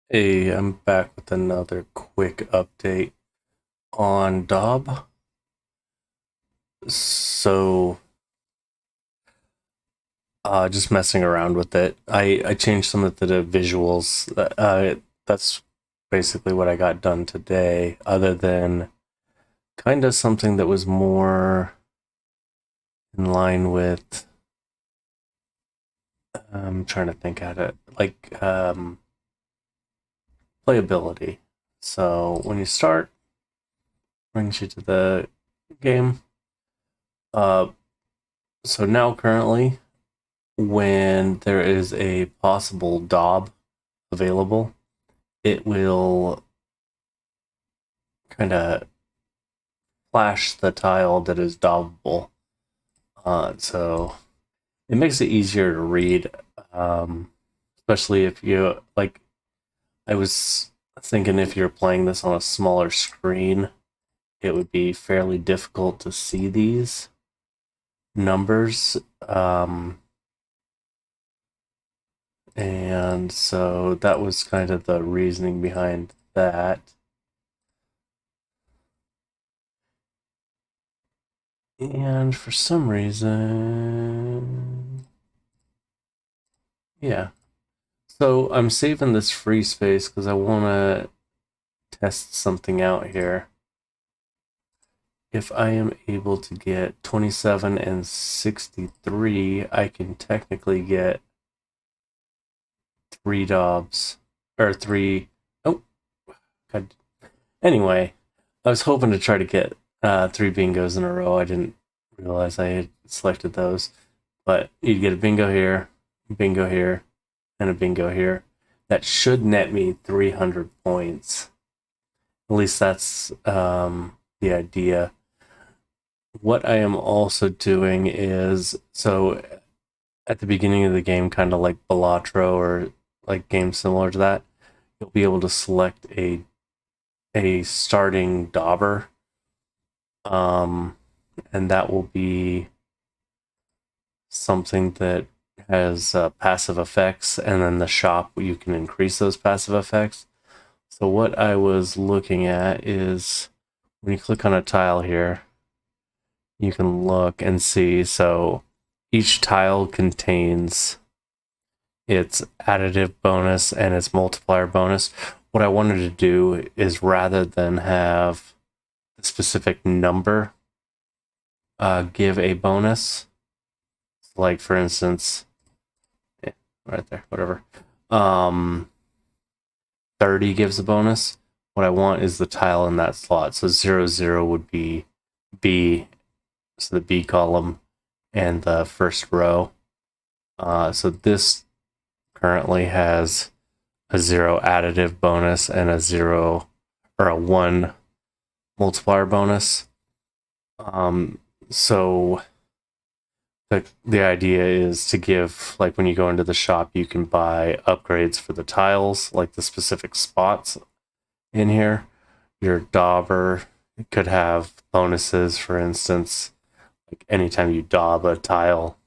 Hey, I'm back with another quick update on DAUB. So, just messing around with it. I changed some of the visuals. That's basically what I got done today, other than kind of something that was more in line with, I'm trying to think at it, like playability. So, when you start, brings you to the game. Uh, so now currently, when there is a possible DAUB available, it will kind of flash the tile that is daubable. So it makes it easier to read, especially if you like. I was thinking if you're playing this on a smaller screen, it would be fairly difficult to see these numbers. And so that was kind of the reasoning behind that. And for some reason, yeah. So I'm saving this free space because I want to test something out here. If I am able to get 27 and 63, I can technically get three Dobbs. Or three. Oh, God. Anyway, I was hoping to try to get three bingos in a row. I didn't realize I had selected those. But you'd get a bingo here, and a bingo here. That should net me 300 points. At least that's the idea. What I am also doing is, so at the beginning of the game, kind of like Balatro or like games similar to that, you'll be able to select a starting dauber, and that will be something that has passive effects, and then the shop you can increase those passive effects. So what I was looking at is when you click on a tile here, you can look and see. So each tile contains its additive bonus and its multiplier bonus. What I wanted to do is rather than have the specific number give a bonus, like for instance, yeah, right there, whatever. Um, 30 gives a bonus. What I want is the tile in that slot. So 00 would be B, so the B column and the first row. So this currently has a 0 additive bonus and a 0 or a 1 multiplier bonus. So the idea is to give, like when you go into the shop, you can buy upgrades for the tiles, like the specific spots in here. Your dauber could have bonuses, for instance, like anytime you daub a tile,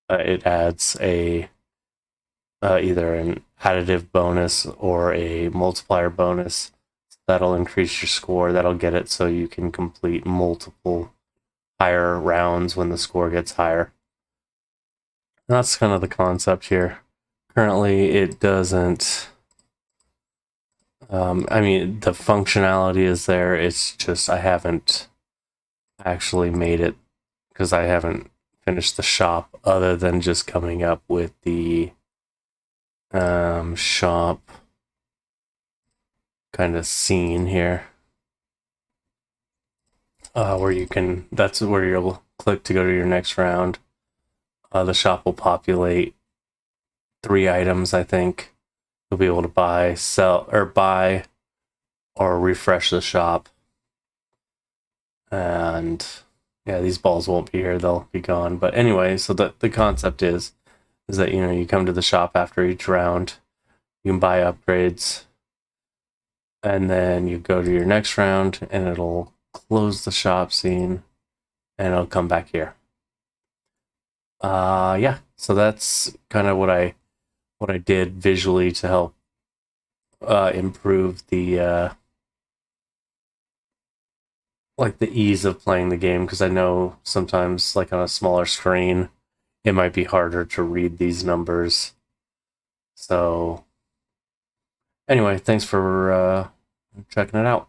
it adds a either an additive bonus or a multiplier bonus. That'll increase your score. That'll get it so you can complete multiple higher rounds when the score gets higher. And that's kind of the concept here. Currently, it doesn't. I mean, the functionality is there. It's just I haven't actually made it because I haven't finished the shop other than just coming up with the shop kind of scene here, where you can, that's where you'll click to go to your next round. The shop will populate three items, I think. You'll be able to buy, sell, or buy or refresh the shop. And yeah, these balls won't be here, they'll be gone. But anyway, so the concept is that, you know, you come to the shop after each round, you can buy upgrades, and then you go to your next round and it'll close the shop scene and it'll come back here. Yeah, so that's kind of what I did visually to help improve the like the ease of playing the game, because I know sometimes like on a smaller screen it might be harder to read these numbers. So anyway, thanks for checking it out.